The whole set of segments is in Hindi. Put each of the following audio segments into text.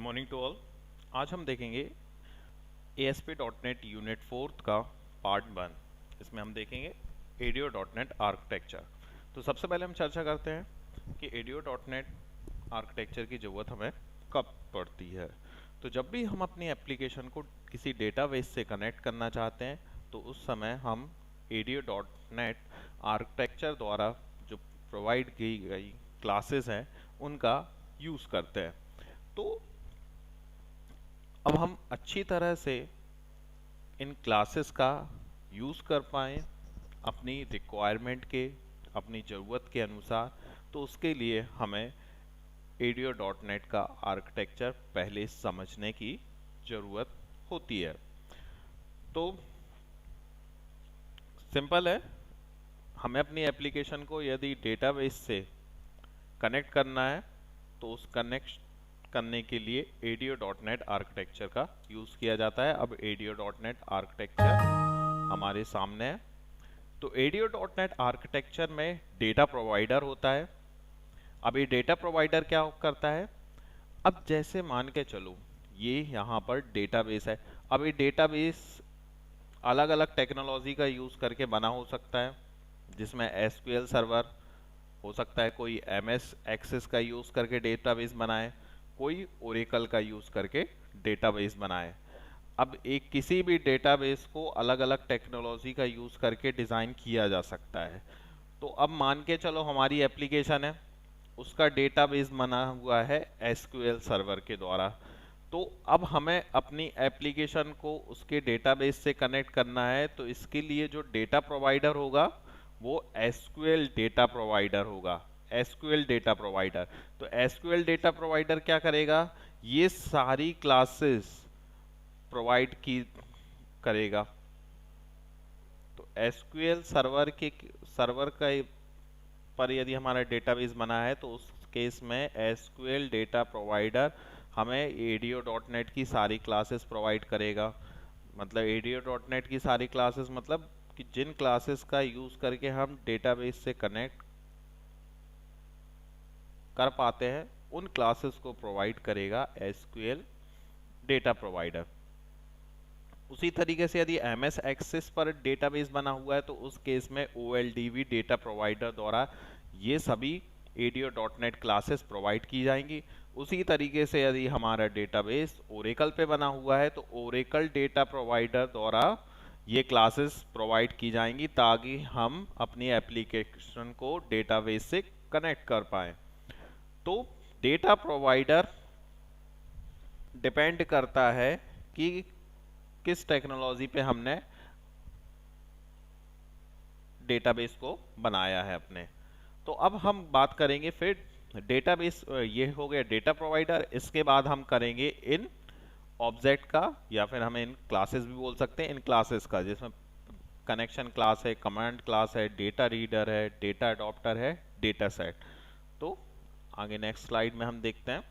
Morning to all. आज हम देखेंगे ASP.NET यूनिट 4 का पार्ट 1। इसमें हम देखेंगे ADO.NET आर्किटेक्चर। तो सबसे पहले हम चर्चा करते हैं कि ADO.NET आर्किटेक्चर की ज़रूरत हमें कब पड़ती है। तो जब भी हम अपनी एप्लीकेशन को किसी डेटाबेस से कनेक्ट करना चाहते हैं तो उस समय हम ADO.NET आर्किटेक्चर द्वारा जो प्रोवाइड की गई क्लासेस हैं उनका यूज़ करते हैं। तो अब हम अच्छी तरह से इन क्लासेस का यूज़ कर पाएँ अपनी रिक्वायरमेंट के, अपनी ज़रूरत के अनुसार, तो उसके लिए हमें ADO.NET का आर्किटेक्चर पहले समझने की ज़रूरत होती है। तो सिंपल है, हमें अपनी एप्लीकेशन को यदि डेटाबेस से कनेक्ट करना है तो उस कनेक्ट करने के लिए ADO.NET आर्किटेक्चर का यूज़ किया जाता है। अब ADO.NET आर्किटेक्चर हमारे सामने है। तो ADO.NET आर्किटेक्चर में डेटा प्रोवाइडर होता है। अब ये डेटा प्रोवाइडर क्या करता है? अब जैसे मान के चलो ये यहाँ पर डेटाबेस है। अब ये डेटाबेस अलग अलग टेक्नोलॉजी का यूज़ करके बना हो सकता है, जिसमें SQL सर्वर हो सकता है, कोई MS एक्सेस का यूज़ करके डेटाबेस बनाए, कोई ओरेकल का यूज़ करके डेटाबेस बनाए। अब एक किसी भी डेटाबेस को अलग अलग टेक्नोलॉजी का यूज़ करके डिज़ाइन किया जा सकता है। तो अब मान के चलो हमारी एप्लीकेशन है, उसका डेटाबेस बना हुआ है SQL सर्वर के द्वारा। तो अब हमें अपनी एप्लीकेशन को उसके डेटाबेस से कनेक्ट करना है, तो इसके लिए जो डेटा प्रोवाइडर होगा वो SQL डेटा प्रोवाइडर होगा। SQL डेटा प्रोवाइडर, तो SQL डेटा प्रोवाइडर क्या करेगा? ये सारी क्लासेस प्रोवाइड की करेगा। तो SQL सर्वर का पर यदि हमारा डेटाबेस बना है तो उस केस में SQL डेटा प्रोवाइडर हमें ADO.NET की सारी क्लासेस प्रोवाइड करेगा। मतलब ADO.NET की सारी क्लासेस मतलब कि जिन क्लासेस का यूज़ करके हम डेटाबेस से कनेक्ट कर पाते हैं उन क्लासेस को प्रोवाइड करेगा SQL डेटा प्रोवाइडर। उसी तरीके से यदि MS एक्सेस पर डेटाबेस बना हुआ है तो उस केस में OLDB डेटा प्रोवाइडर द्वारा ये सभी ADO.NET क्लासेस प्रोवाइड की जाएंगी। उसी तरीके से यदि हमारा डेटाबेस ओरेकल पे बना हुआ है तो ओरेकल डेटा प्रोवाइडर द्वारा ये क्लासेस प्रोवाइड की जाएंगी ताकि हम अपनी एप्लीकेशन को डेटाबेस से कनेक्ट कर पाएँ। तो डेटा प्रोवाइडर डिपेंड करता है कि किस टेक्नोलॉजी पे हमने डेटाबेस को बनाया है अपने। तो अब हम बात करेंगे फिर डेटाबेस, ये हो गया डेटा प्रोवाइडर। इसके बाद हम करेंगे इन ऑब्जेक्ट का, या फिर हमें इन क्लासेस भी बोल सकते हैं, इन क्लासेस का, जिसमें कनेक्शन क्लास है, कमांड क्लास है, डेटा रीडर है, डेटा अडॉप्टर है, डेटा सेट। तो आगे नेक्स्ट स्लाइड में हम देखते हैं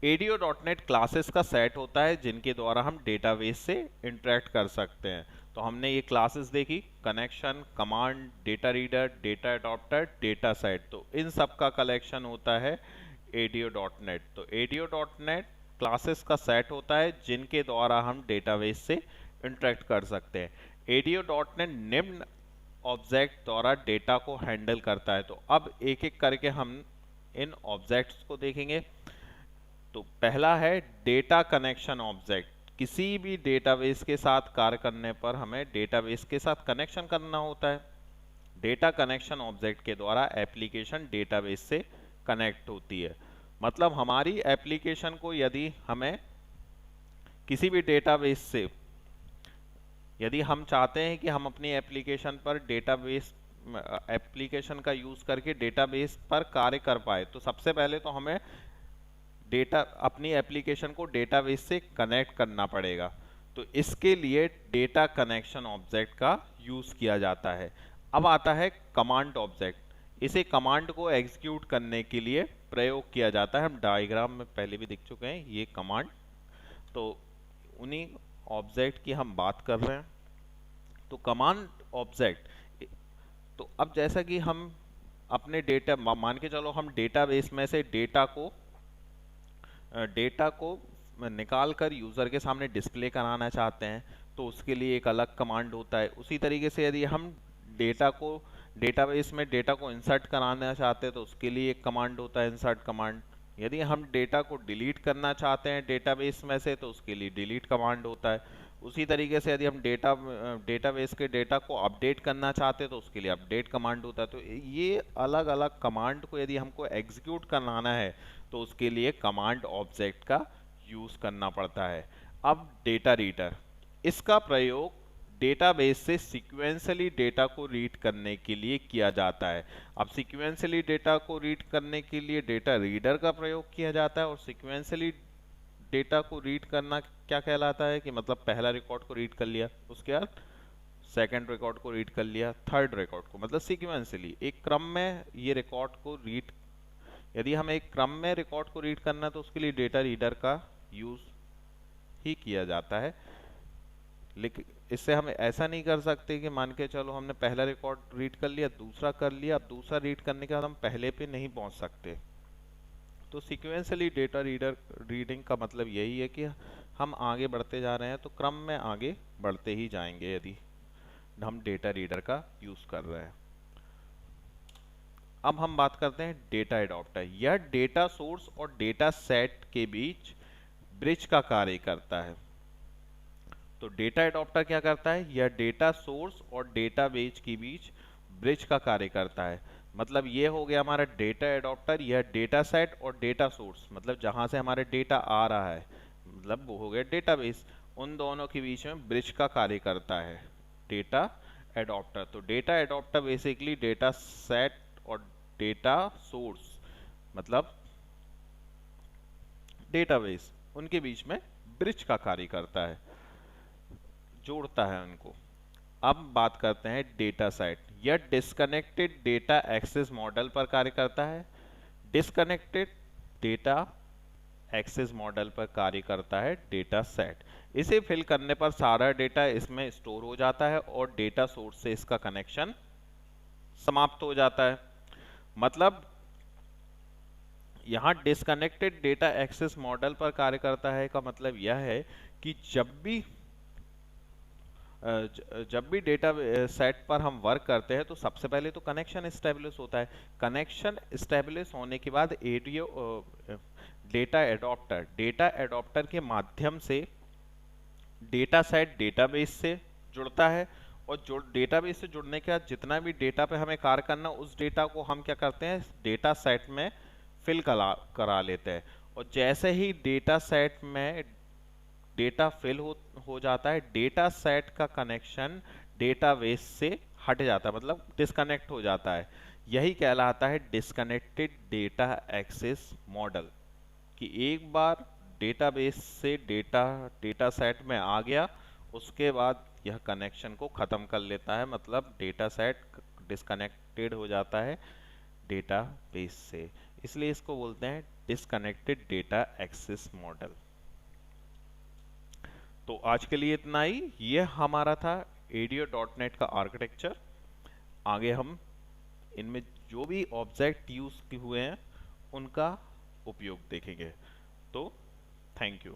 ADO.NET क्लासेस का सेट होता है जिनके द्वारा हम डेटाबेस से इंटरेक्ट कर सकते हैं। तो हमने ये क्लासेस देखी, connection, command, data reader, data adopter, data set. तो इन सब का कलेक्शन होता है ADO.NET। तो ADO.NET क्लासेस का सेट होता है जिनके द्वारा हम डेटाबेस से इंटरेक्ट कर सकते हैं। ADO.NET निम्न ऑब्जेक्ट द्वारा डेटा को हैंडल करता है। तो अब एक एक करके हम इन ऑब्जेक्ट्स को देखेंगे। तो पहला है डेटा कनेक्शन ऑब्जेक्ट। किसी भी डेटाबेस के साथ कार्य करने पर हमें डेटाबेस के साथ कनेक्शन करना होता है। डेटा कनेक्शन ऑब्जेक्ट के द्वारा एप्लीकेशन डेटाबेस से कनेक्ट होती है। मतलब हमारी एप्लीकेशन को यदि हमें किसी भी डेटाबेस से, यदि हम चाहते हैं कि हम अपनी एप्लीकेशन पर एप्लीकेशन का यूज करके डेटाबेस पर कार्य कर पाए, तो सबसे पहले तो हमें अपनी एप्लीकेशन को डेटाबेस से कनेक्ट करना पड़ेगा। तो इसके लिए डेटा कनेक्शन ऑब्जेक्ट का यूज किया जाता है। अब आता है कमांड ऑब्जेक्ट। इसे कमांड को एग्जीक्यूट करने के लिए प्रयोग किया जाता है। हम डायग्राम में पहले भी देख चुके हैं ये कमांड। तो उन्हीं ऑब्जेक्ट की हम बात कर रहे हैं। तो कमांड ऑब्जेक्ट, तो अब जैसा कि हम अपने डेटा, मान के चलो हम डेटाबेस में से डेटा को डेटा को निकाल कर यूज़र के सामने डिस्प्ले कराना चाहते हैं तो उसके लिए एक अलग कमांड होता है। उसी तरीके से यदि हम डेटा को डेटाबेस में डेटा को इंसर्ट कराना चाहते हैं तो उसके लिए एक कमांड होता है, इंसर्ट कमांड। यदि हम डेटा को डिलीट करना चाहते हैं डेटाबेस में से तो उसके लिए डिलीट कमांड होता है। उसी तरीके से यदि हम डेटाबेस के डेटा को अपडेट करना चाहते हैं तो उसके लिए अपडेट कमांड होता है। तो ये अलग अलग कमांड को यदि हमको एग्जीक्यूट कराना है तो उसके लिए कमांड ऑब्जेक्ट का यूज करना पड़ता है। अब डेटा रीडर, इसका प्रयोग डेटाबेस से सीक्वेंशियली डेटा को रीड करने के लिए किया जाता है। अब सीक्वेंशियली डेटा को रीड करने के लिए डेटा रीडर का प्रयोग किया जाता है। और सीक्वेंशियली डेटा को रीड करना क्या कहलाता है कि मतलब पहला रिकॉर्ड को रीड कर लिया, उसके बाद सेकंड रिकॉर्ड को रीड कर लिया, थर्ड रिकॉर्ड को, मतलब सीक्वेंशियली एक क्रम में ये रिकॉर्ड को रीड। यदि हमें एक क्रम में रिकॉर्ड को रीड करना है तो उसके लिए डेटा रीडर का यूज ही किया जाता है। लेकिन इससे हम ऐसा नहीं कर सकते कि मान के चलो हमने पहला रिकॉर्ड रीड कर लिया, दूसरा कर लिया, अब दूसरा रीड करने के बाद हम पहले पे नहीं पहुंच सकते। तो सीक्वेंशियली डेटा रीडिंग का मतलब यही है कि हम आगे बढ़ते जा रहे हैं तो क्रम में आगे बढ़ते ही जाएंगे यदि हम डेटा रीडर का यूज कर रहे हैं। अब हम बात करते हैं डेटा एडॉप्टर। यह डेटा सोर्स और डेटा सेट के बीच ब्रिज का कार्य करता है। तो डेटा एडॉप्टर क्या करता है, यह डेटा सोर्स और डेटाबेस के बीच ब्रिज का कार्य करता है। मतलब ये हो गया हमारा डेटा एडॉप्टर, यह डेटा सेट और डेटा सोर्स, मतलब जहां से हमारे डेटा आ रहा है, मतलब वो हो गया डेटाबेस, उन दोनों के बीच में ब्रिज का कार्य करता है डेटा एडॉप्टर। तो data adapter basically data set और डेटा सोर्स, मतलब डेटाबेस, उनके बीच में ब्रिज का कार्य करता है, जोड़ता है उनको। अब बात करते हैं डेटा सेट। यह डिस्कनेक्टेड डेटा एक्सेस मॉडल पर कार्य करता है। डिस्कनेक्टेड डेटा एक्सेस मॉडल पर कार्य करता है डेटा सेट। इसे फिल करने पर सारा डेटा इसमें स्टोर हो जाता है और डेटा सोर्स से इसका कनेक्शन समाप्त हो जाता है। मतलब यहां डिस्कनेक्टेड डेटा एक्सेस मॉडल पर कार्य करता है का मतलब यह है कि जब भी डेटा सेट पर हम वर्क करते हैं तो सबसे पहले तो कनेक्शन एस्टेब्लिश होता है। कनेक्शन एस्टेब्लिश होने के बाद डेटा एडॉप्टर के माध्यम से डेटा सेट डेटाबेस से जुड़ता है। और जो डेटाबेस से जुड़ने के बाद जितना भी डेटा पे हमें कार्य करना, उस डेटा को हम क्या करते हैं, डेटा सेट में फिल करा लेते हैं। और जैसे ही डेटा सेट में डेटा फिल हो जाता है, डेटा सेट का कनेक्शन डेटाबेस से हट जाता है, मतलब डिस्कनेक्ट हो जाता है। यही कहलाता है डिस्कनेक्टेड डेटा एक्सेस मॉडल, कि एक बार डेटाबेस से डेटा सेट में आ गया, उसके बाद यह कनेक्शन को खत्म कर लेता है, मतलब डेटा सेट डिस्कनेक्टेड हो जाता है डेटाबेस से। इसलिए इसको बोलते हैं डिस्कनेक्टेड डेटा एक्सेस मॉडल। तो आज के लिए इतना ही। ये हमारा था ADO.NET का आर्किटेक्चर। आगे हम इनमें जो भी ऑब्जेक्ट यूज हुए हैं उनका उपयोग देखेंगे। तो थैंक यू।